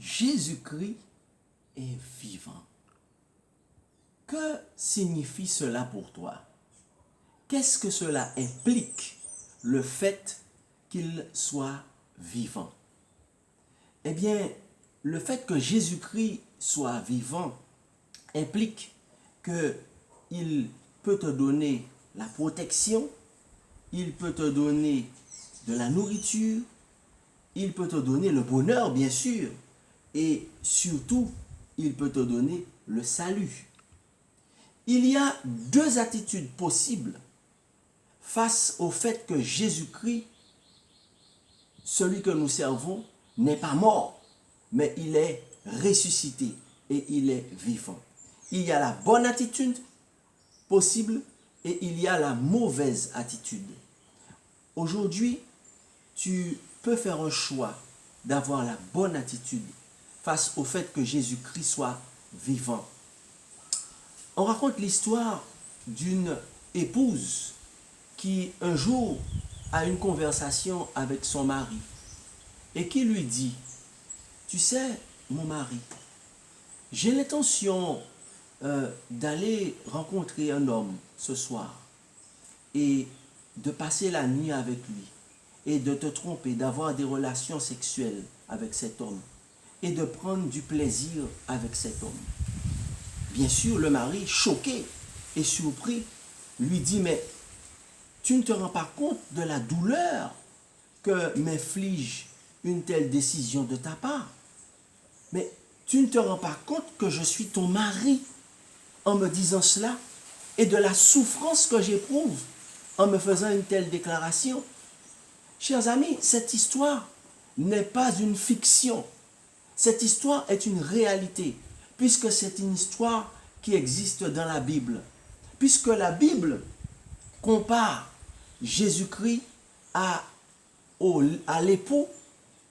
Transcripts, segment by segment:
Jésus-Christ est vivant. Que signifie cela pour toi? Qu'est-ce que cela implique, le fait qu'il soit vivant? Eh bien, le fait que Jésus-Christ soit vivant implique qu'il peut te donner la protection, il peut te donner de la nourriture, il peut te donner le bonheur, bien sûr, et surtout, il peut te donner le salut. Il y a deux attitudes possibles face au fait que Jésus-Christ, celui que nous servons, n'est pas mort, mais il est ressuscité et il est vivant. Il y a la bonne attitude possible et il y a la mauvaise attitude. Aujourd'hui, tu peux faire un choix d'avoir la bonne attitude face au fait que Jésus-Christ soit vivant. On raconte l'histoire d'une épouse qui un jour a une conversation avec son mari et qui lui dit, tu sais, mon mari, j'ai l'intention d'aller rencontrer un homme ce soir et de passer la nuit avec lui et de te tromper, d'avoir des relations sexuelles avec cet homme et de prendre du plaisir avec cet homme. Bien sûr, le mari, choqué et surpris, lui dit, mais tu ne te rends pas compte de la douleur que m'inflige une telle décision de ta part. Mais tu ne te rends pas compte que je suis ton mari en me disant cela et de la souffrance que j'éprouve en me faisant une telle déclaration. Chers amis, cette histoire n'est pas une fiction. Cette histoire est une réalité, puisque c'est une histoire qui existe dans la Bible. Puisque la Bible compare Jésus-Christ à l'époux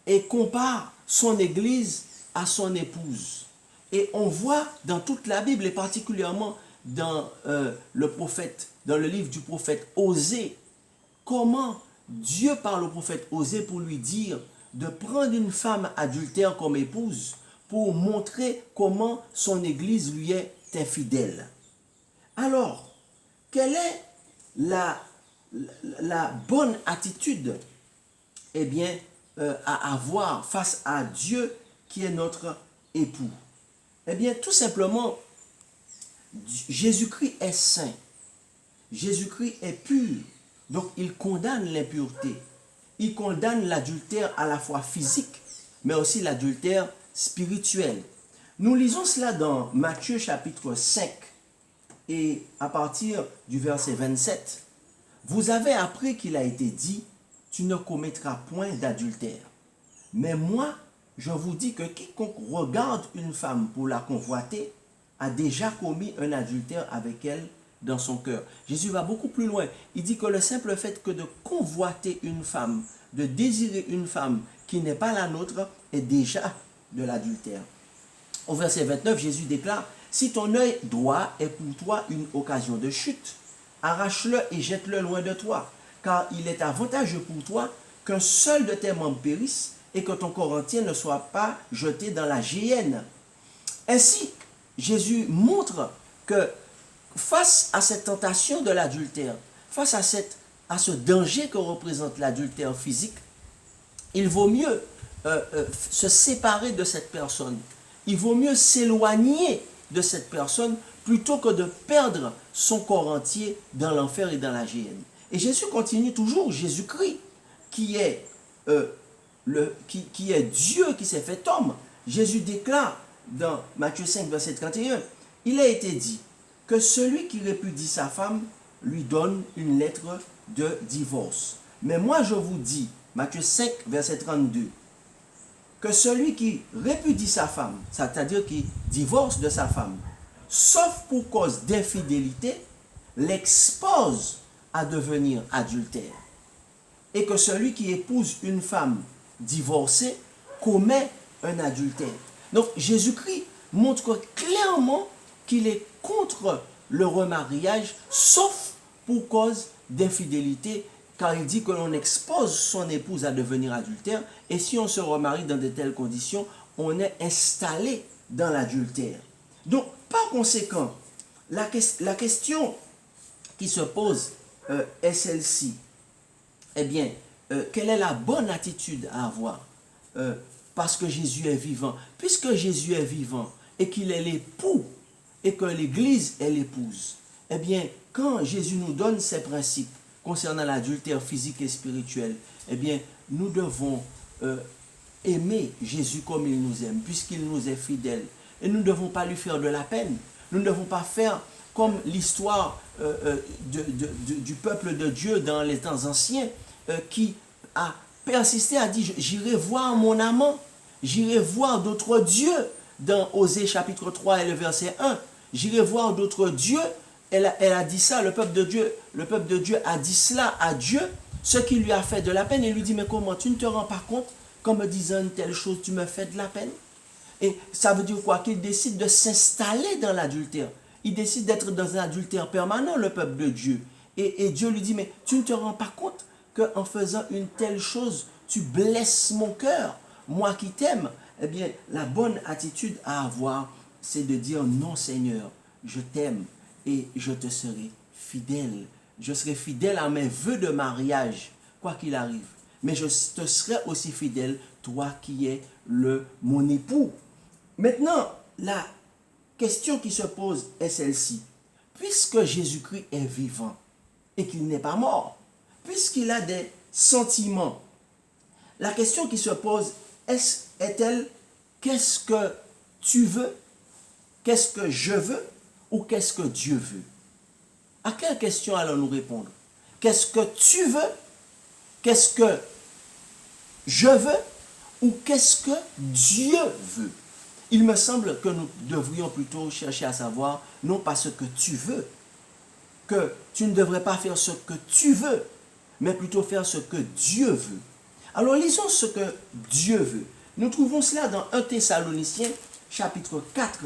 et compare son Église à son épouse. Et on voit dans toute la Bible, et particulièrement dans dans le livre du prophète Osée, comment Dieu parle au prophète Osée pour lui dire de prendre une femme adultère comme épouse pour montrer comment son Église lui est infidèle. Alors, quelle est la bonne attitude à avoir face à Dieu qui est notre époux? Eh bien, tout simplement, Jésus-Christ est saint. Jésus-Christ est pur. Donc, il condamne l'impureté. Il condamne l'adultère à la fois physique, mais aussi l'adultère spirituel. Nous lisons cela dans Matthieu chapitre 5 et à partir du verset 27. Vous avez appris qu'il a été dit, tu ne commettras point d'adultère. Mais moi, je vous dis que quiconque regarde une femme pour la convoiter a déjà commis un adultère avec elle dans son cœur. Jésus va beaucoup plus loin. Il dit que le simple fait que de convoiter une femme, de désirer une femme qui n'est pas la nôtre, est déjà de l'adultère. Au verset 29, Jésus déclare, si ton œil droit est pour toi une occasion de chute, arrache-le et jette-le loin de toi, car il est avantageux pour toi qu'un seul de tes membres périsse et que ton corps entier ne soit pas jeté dans la géhenne. Ainsi, Jésus montre que face à cette tentation de l'adultère, face à ce danger que représente l'adultère physique, il vaut mieux se séparer de cette personne. Il vaut mieux s'éloigner de cette personne plutôt que de perdre son corps entier dans l'enfer et dans la géhenne. Et Jésus continue toujours, Jésus-Christ, qui est Dieu qui s'est fait homme. Jésus déclare dans Matthieu 5, verset 31, il a été dit que celui qui répudie sa femme lui donne une lettre de divorce. Mais moi je vous dis, Matthieu 5, verset 32, que celui qui répudie sa femme, c'est-à-dire qui divorce de sa femme, sauf pour cause d'infidélité, l'expose à devenir adultère. Et que celui qui épouse une femme divorcée commet un adultère. Donc Jésus-Christ montre clairement qu'il est contre le remariage, sauf pour cause d'infidélité, car il dit que l'on expose son épouse à devenir adultère, et si on se remarie dans de telles conditions, on est installé dans l'adultère. Donc, par conséquent, la question qui se pose est celle-ci. Eh bien, quelle est la bonne attitude à avoir parce que Jésus est vivant? Puisque Jésus est vivant et qu'il est l'époux et que l'Église est l'épouse, eh bien, quand Jésus nous donne ces principes concernant l'adultère physique et spirituel, eh bien, nous devons aimer Jésus comme il nous aime, puisqu'il nous est fidèle. Et nous ne devons pas lui faire de la peine. Nous ne devons pas faire comme l'histoire du peuple de Dieu dans les temps anciens, qui a persisté, a dit, j'irai voir mon amant, j'irai voir d'autres dieux, dans Osée chapitre 3 et le verset 1, j'irai voir d'autres dieux. Elle a dit ça, le peuple de Dieu a dit cela à Dieu, ce qui lui a fait de la peine. Il lui dit, mais comment, tu ne te rends pas compte qu'en me disant une telle chose, tu me fais de la peine? Et ça veut dire quoi? Qu'il décide de s'installer dans l'adultère. Il décide d'être dans un adultère permanent, le peuple de Dieu. Et Dieu lui dit, mais tu ne te rends pas compte qu'en faisant une telle chose, tu blesses mon cœur, moi qui t'aime? Eh bien, la bonne attitude à avoir, c'est de dire, non Seigneur, je t'aime et je te serai fidèle. Je serai fidèle à mes vœux de mariage, quoi qu'il arrive. Mais je te serai aussi fidèle, toi qui es mon époux. Maintenant, la question qui se pose est celle-ci. Puisque Jésus-Christ est vivant et qu'il n'est pas mort, puisqu'il a des sentiments, la question qui se pose est-elle, qu'est-ce que tu veux? Qu'est-ce que je veux? Ou qu'est-ce que Dieu veut? À quelle question allons-nous répondre? Qu'est-ce que tu veux? Qu'est-ce que je veux? Ou qu'est-ce que Dieu veut? Il me semble que nous devrions plutôt chercher à savoir, non pas ce que tu veux, que tu ne devrais pas faire ce que tu veux, mais plutôt faire ce que Dieu veut. Alors lisons ce que Dieu veut. Nous trouvons cela dans 1 Thessaloniciens chapitre 4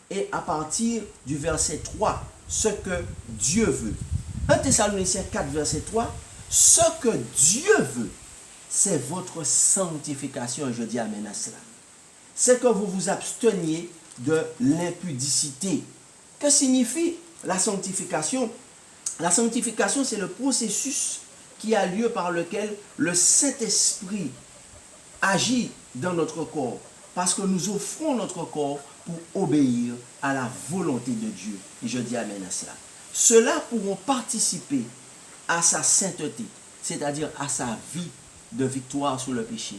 et à partir du verset 3, ce que Dieu veut. 1 Thessaloniciens 4 verset 3, ce que Dieu veut, c'est votre sanctification, et je dis amen à cela. C'est que vous vous absteniez de l'impudicité. Que signifie la sanctification? La sanctification, c'est le processus qui a lieu par lequel le Saint-Esprit agit dans notre corps, parce que nous offrons notre corps pour obéir à la volonté de Dieu. Et je dis amen à cela. Ceux-là pourront participer à sa sainteté, c'est-à-dire à sa vie de victoire sur le péché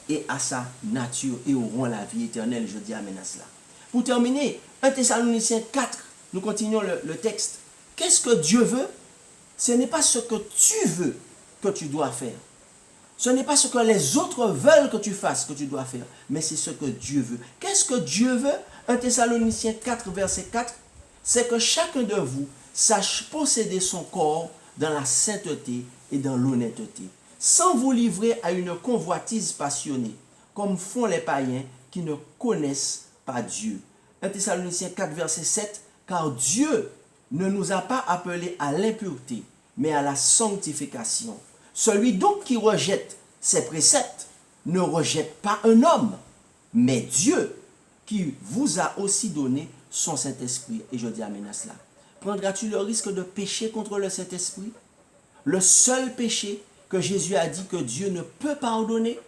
et à sa nature et auront la vie éternelle. Je dis amen à cela. Pour terminer, 1 Thessaloniciens 4, nous continuons le texte. Qu'est-ce que Dieu veut? Ce n'est pas ce que tu veux que tu dois faire. Ce n'est pas ce que les autres veulent que tu fasses que tu dois faire, mais c'est ce que Dieu veut. Qu'est-ce que Dieu veut? 1 Thessaloniciens 4, verset 4, c'est que chacun de vous sache posséder son corps dans la sainteté et dans l'honnêteté, sans vous livrer à une convoitise passionnée, comme font les païens qui ne connaissent pas Dieu. 1 Thessaloniciens 4, verset 7, car Dieu ne nous a pas appelés à l'impureté, mais à la sanctification. Celui donc qui rejette ses préceptes ne rejette pas un homme, mais Dieu qui vous a aussi donné son Saint-Esprit. Et je dis amen à cela. Prendras-tu le risque de pécher contre le Saint-Esprit? Le seul péché que Jésus a dit que Dieu ne peut pardonner.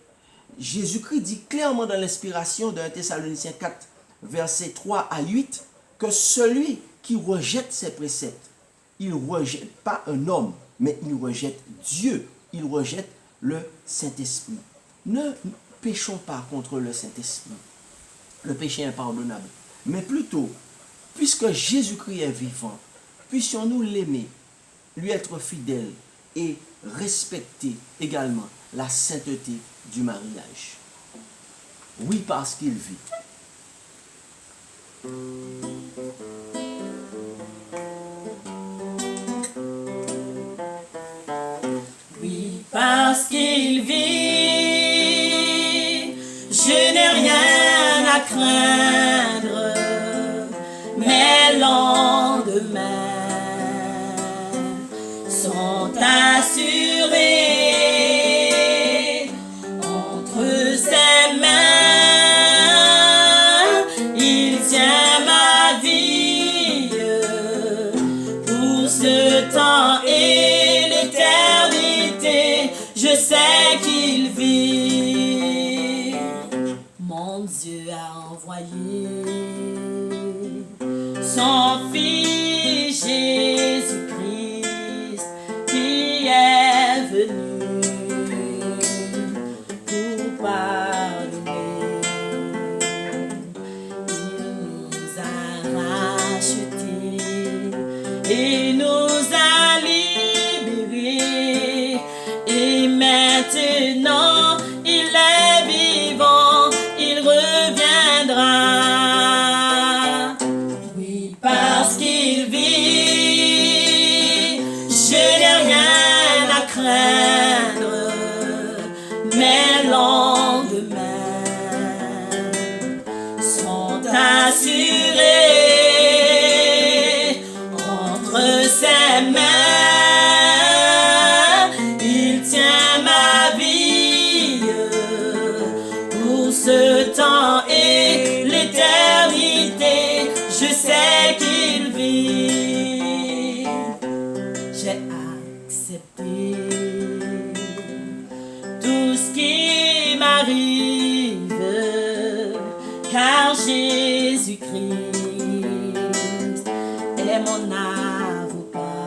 Jésus-Christ dit clairement dans l'inspiration de 1 Thessaloniciens 4, versets 3 à 8, que celui qui rejette ses préceptes, il ne rejette pas un homme, mais il rejette Dieu, il rejette le Saint-Esprit. Ne péchons pas contre le Saint-Esprit. Le péché est impardonnable. Mais plutôt, puisque Jésus-Christ est vivant, puissions-nous l'aimer, lui être fidèles et respecter également la sainteté du mariage. Oui, parce qu'il vit. Oui, parce qu'il vit, je n'ai rien à craindre, mes lendemains sont assurés entre ses mains. envoyé son Fils Jésus-Christ qui est venu pour pardonner. Il nous a rachetés et nous a libérés. Et maintenant, il est vivant, il reviendra. Oui, parce qu'il vit, je n'ai rien à craindre. Mes lendemains sont assurés entre ses mains. Il tient ma vie pour ce temps et l'éternité. Je sais qu'il vit. J'ai accepté tout ce qui m'arrive, car Jésus-Christ est mon avocat.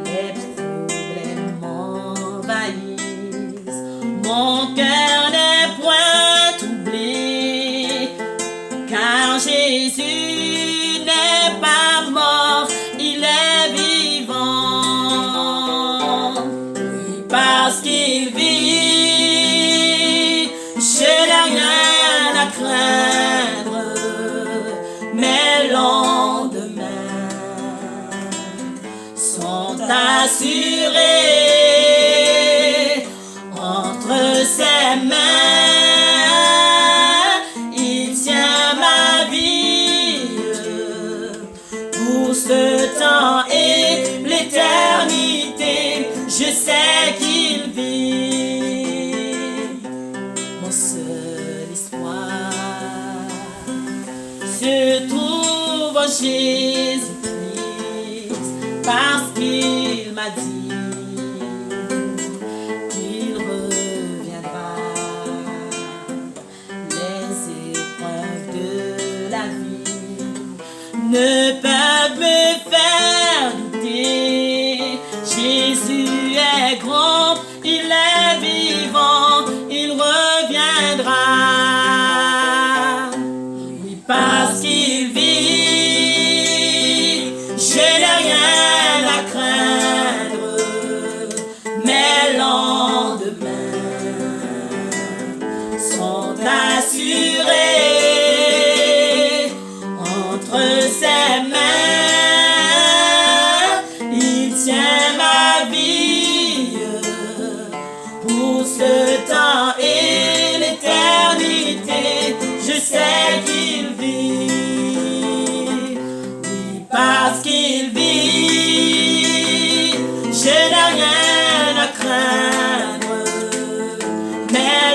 Les problèmes m'envahissent, mon cœur n'est point troublé, car Jésus n'est pas mort, il est vivant. Oui, parce qu'il vit, je n'ai rien à craindre. Mes lendemains sont assurés entre ses mains. Il tient ma vie pour ce temps et l'éternité. Je sais qu'il vit. Mon seul espoir se trouve en Jésus-Christ, parce qu'il m'a dit qu'il reviendra. Les épreuves de la vie ne peuvent me faire douter. Jésus est grand, il est vivant, il reviendra. Oui, parce qu'il vit, je n'ai rien à craindre. Mes lendemains sont assurés entre ses mains. Il tient ma vie pour ce temps et l'éternité. Je sais qu'il vit. Oui, parce qu'il vit, je n'ai rien à craindre. Mais